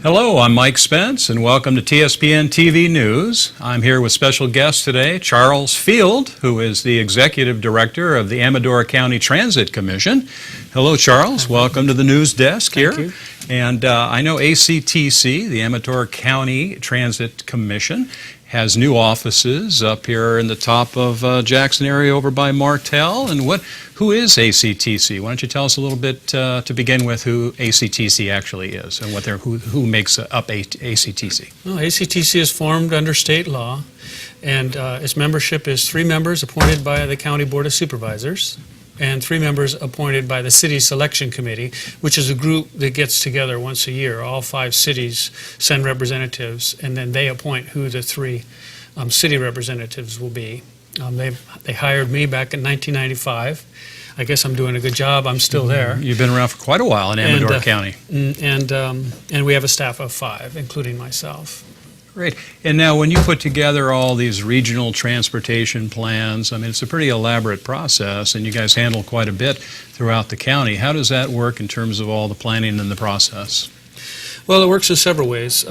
Hello, I'm Mike Spence, and welcome to TSPN TV News. I'm here with special guest today, Charles Field, who is the Executive Director of the Amador County Transit Commission. Hello, Charles. Welcome to the news desk here. Thank you. And I know ACTC, the Amador County Transit Commission, has new offices up here in the top of Jackson area over by Martell. And who is ACTC? Why don't you tell us a little bit to begin with who ACTC actually is and who makes up ACTC? Well, ACTC is formed under state law, and its membership is 3 members appointed by the County Board of Supervisors and 3 members appointed by the City Selection Committee, which is a group that gets together once a year. All 5 cities send representatives, and then they appoint who the 3 city representatives will be. They hired me back in 1995. I guess I'm doing a good job. I'm still there. You've been around for quite a while in Amador County. And we have a staff of 5, including myself. Great. And now when you put together all these regional transportation plans, I mean, it's a pretty elaborate process, and you guys handle quite a bit throughout the county. How does that work in terms of all the planning and the process? Well, it works in several ways.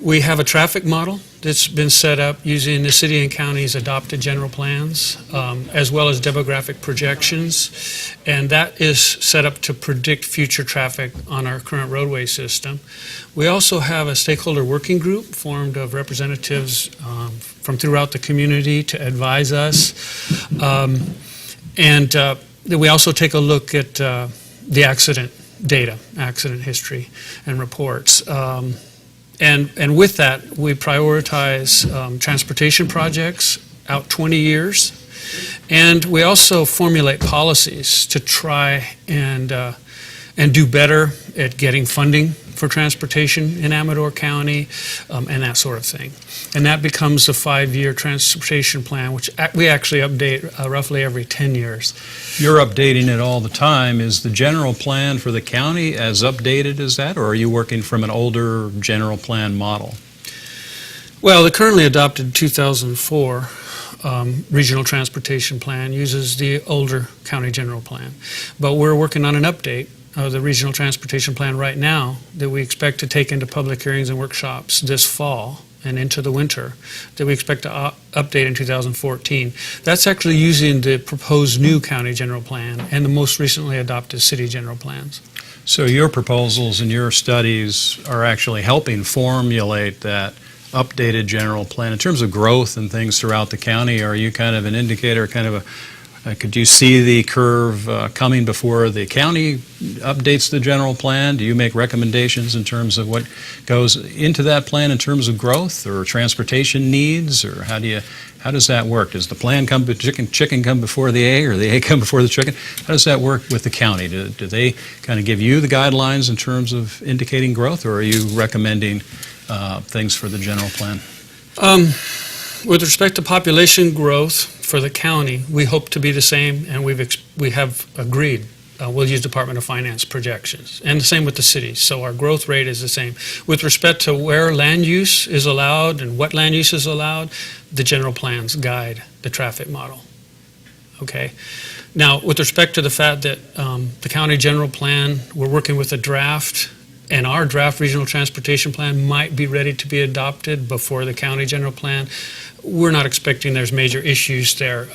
We have a traffic model that's been set up using the city and county's adopted general plans, as well as demographic projections, and that is set up to predict future traffic on our current roadway system. We also have a stakeholder working group formed of representatives from throughout the community to advise us, and we also take a look at the accident data, accident history, and reports. And with that, we prioritize transportation projects out 20 years, and we also formulate policies to try and do better at getting funding for transportation in Amador County, and that sort of thing. And that becomes a 5-year transportation plan, which we actually update roughly every 10 years. You're updating it all the time. Is the general plan for the county as updated as that, or are you working from an older general plan model? Well, the currently adopted 2004 regional transportation plan uses the older county general plan. But we're working on an update of the regional transportation plan right now that we expect to take into public hearings and workshops this fall and into the winter, that we expect to update in 2014. That's actually using the proposed new county general plan and the most recently adopted city general plans. So your proposals and your studies are actually helping formulate that updated general plan. In terms of growth and things throughout the county, are you kind of an indicator, kind of could you see the curve coming before the county updates the general plan? Do you make recommendations in terms of what goes into that plan in terms of growth or transportation needs, or how does that work? Does the plan come, chicken come before the egg, or the egg come before the chicken? How does that work with the county? Do they kind of give you the guidelines in terms of indicating growth, or are you recommending things for the general plan? With respect to population growth for the county, we hope to be the same, and we have agreed. We'll use Department of Finance projections, and the same with the city. So our growth rate is the same. With respect to where land use is allowed and what land use is allowed, the general plans guide the traffic model. Okay. Now, with respect to the fact that the county general plan, we're working with a draft, and our draft regional transportation plan might be ready to be adopted before the county general plan. We're not expecting there's major issues there.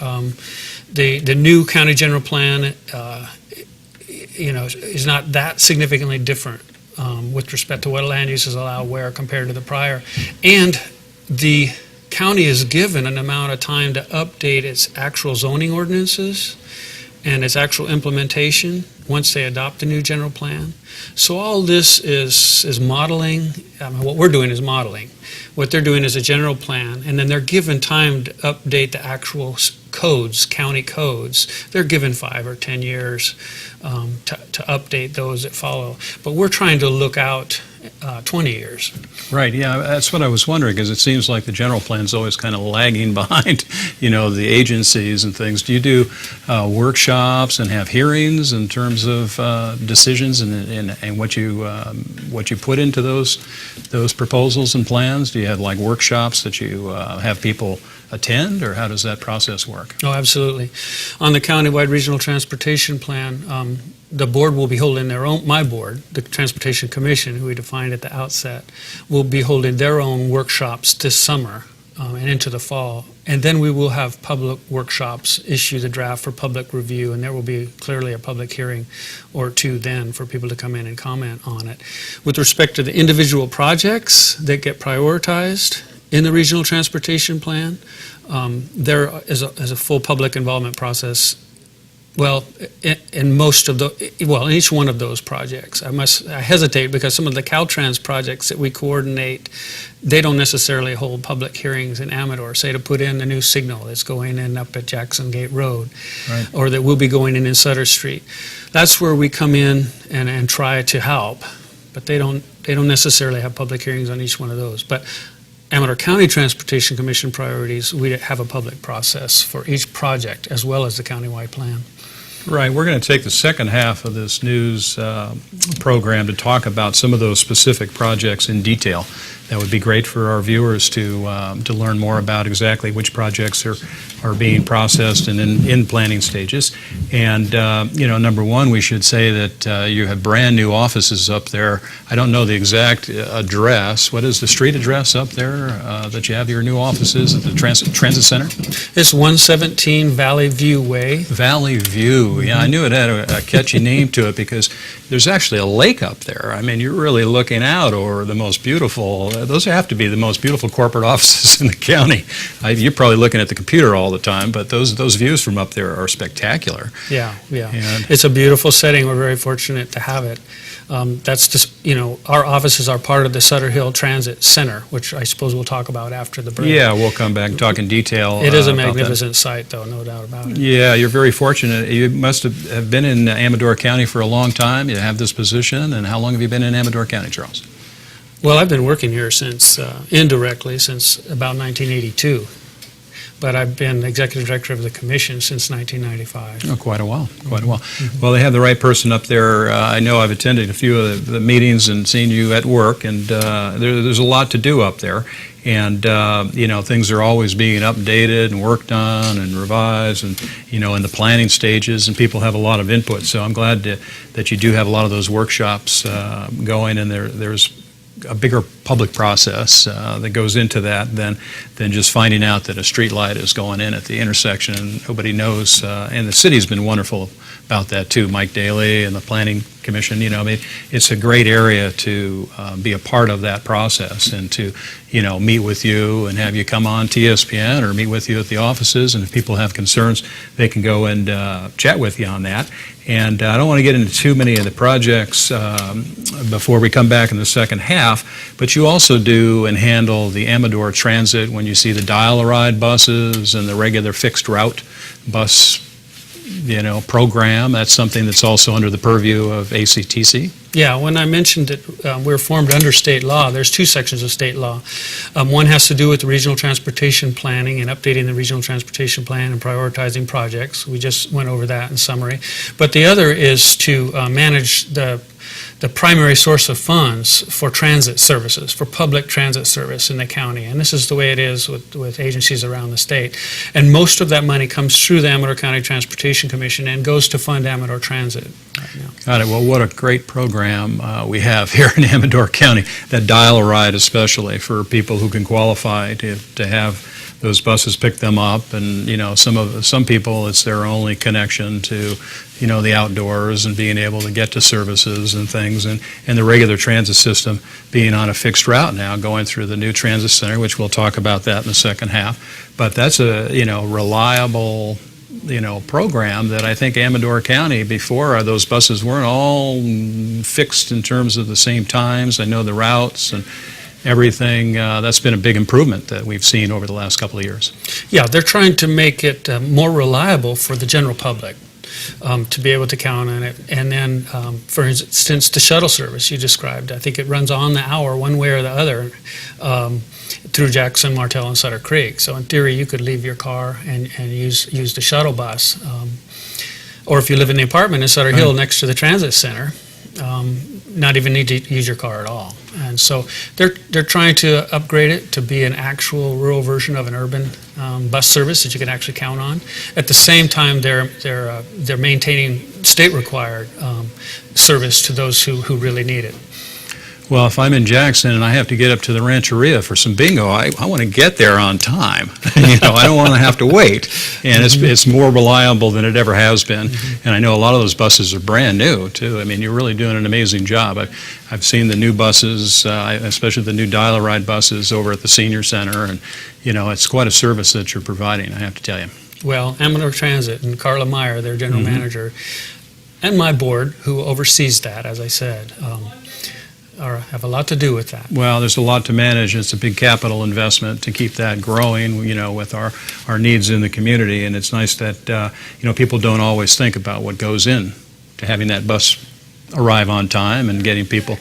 The new county general plan, is not that significantly different with respect to what land uses allow where compared to the prior. And the county is given an amount of time to update its actual zoning ordinances and its actual implementation once they adopt the new general plan. So all this is modeling. What we're doing is modeling. What they're doing is a general plan, and then they're given time to update the actual codes, county codes. They're given 5 or 10 years to update those that follow. But we're trying to look out 20 years. Right, yeah, that's what I was wondering, because it seems like the general plan's always kind of lagging behind, the agencies and things. Do you do workshops and have hearings in terms of decisions and what you put into those proposals and plans? Do you have like workshops that you have people attend, or how does that process work? Oh, absolutely. On the countywide regional transportation plan, the board will be holding their own, my board, the Transportation Commission, who we defined at the outset, will be holding their own workshops this summer and into the fall. And then we will have public workshops, issue the draft for public review, and there will be clearly a public hearing or two then for people to come in and comment on it. With respect to the individual projects that get prioritized in the regional transportation plan, there is a full public involvement process. Well, in most of in each one of those projects. I hesitate because some of the Caltrans projects that we coordinate, they don't necessarily hold public hearings in Amador, say to put in the new signal that's going in up at Jackson Gate Road, Right. or that will be going in Sutter Street. That's where we come in and try to help, but they don't necessarily have public hearings on each one of those. But Amador County Transportation Commission priorities, we have a public process for each project as well as the countywide plan. Right. We're going to take the second half of this news program to talk about some of those specific projects in detail. That would be great for our viewers to learn more about exactly which projects are being processed and in planning stages. And, number one, we should say that you have brand new offices up there. I don't know the exact address. What is the street address up there that you have your new offices at the Transit Center? It's 117 Valley View Way. Valley View. Yeah, I knew it had a catchy name to it because there's actually a lake up there. I mean, you're really looking out over the most beautiful, those have to be the most beautiful corporate offices in the county. You're probably looking at the computer all the time, but those views from up there are spectacular. Yeah. And It's a beautiful setting. We're very fortunate to have it. That's just, our offices are part of the Sutter Hill Transit Center, which I suppose we'll talk about after the break. yeah, we'll come back and talk in detail. It is a about that. magnificent site, though, no doubt about it. Yeah, you're very fortunate. You must have been in Amador County for a long time. You have this position, and how long have you been in Amador County, Charles? Well, I've been working here indirectly since about 1982, but I've been executive director of the commission since 1995. Oh, quite a while. Well, they have the right person up there. I know I've attended a few of the meetings and seen you at work, and there's a lot to do up there. And, things are always being updated and worked on and revised and, in the planning stages, and people have a lot of input. So I'm glad that you do have a lot of those workshops going, and there's a bigger public process that goes into that than just finding out that a street light is going in at the intersection and nobody knows. And the city's been wonderful about that too. Mike Daly and the Planning Commission, it's a great area to be a part of that process and to, meet with you and have you come on TSPN or meet with you at the offices. And if people have concerns, they can go and chat with you on that. And I don't want to get into too many of the projects before we come back in the second half, but you also do and handle the Amador Transit when you see the dial-a-ride buses and the regular fixed route bus, program. That's something that's also under the purview of ACTC. Yeah, when I mentioned that we're formed under state law, there's two sections of state law. One has to do with the regional transportation planning and updating the regional transportation plan and prioritizing projects. We just went over that in summary. But the other is to manage the primary source of funds for transit services, for public transit service in the county. And this is the way it is with agencies around the state. And most of that money comes through the Amador County Transportation Commission and goes to fund Amador Transit right now. Got it. Well, what a great program we have here in Amador County, that dial-a-ride especially for people who can qualify to have those buses pick them up. And, some people, it's their only connection to, the outdoors and being able to get to services and things. And the regular transit system being on a fixed route now, going through the new transit center, which we'll talk about that in the second half. But that's a, reliable program that I think Amador County, before those buses weren't all fixed in terms of the same times. I know the routes and everything. That's been a big improvement that we've seen over the last couple of years. Yeah, they're trying to make it more reliable for the general public to be able to count on it. And then, for instance, the shuttle service you described, I think it runs on the hour one way or the other through Jackson, Martell, and Sutter Creek. So in theory, you could leave your car and use the shuttle bus. Or if you live in the apartment in Sutter Hill next to the transit center, not even need to use your car at all. And so they're trying to upgrade it to be an actual rural version of an urban bus service that you can actually count on. At the same time, they're maintaining state-required service to those who really need it. Well, if I'm in Jackson and I have to get up to the Rancheria for some bingo, I want to get there on time. I don't want to have to wait. And it's more reliable than it ever has been. And I know a lot of those buses are brand new, too. I mean, you're really doing an amazing job. I've seen the new buses, especially the new dial-a-ride buses over at the Senior Center. And, it's quite a service that you're providing, I have to tell you. Well, Amador Transit and Carla Meyer, their general manager, and my board, who oversees that, as I said, have a lot to do with that. Well, there's a lot to manage. It's a big capital investment to keep that growing, with our needs in the community. And it's nice that, people don't always think about what goes in to having that bus arrive on time and getting people,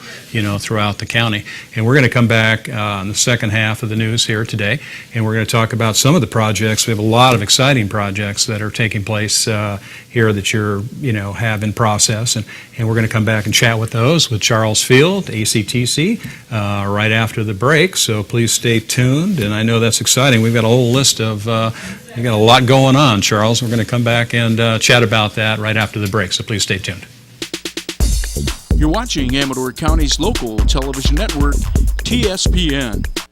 throughout the county. And we're going to come back on the second half of the news here today, and we're going to talk about some of the projects. We have a lot of exciting projects that are taking place here that have in process, and we're going to come back and chat with those with Charles Field, ACTC, right after the break. So please stay tuned, and I know that's exciting. We've got a whole list of, we've got a lot going on, Charles. We're going to come back and chat about that right after the break, so please stay tuned. You're watching Amador County's local television network, TSPN.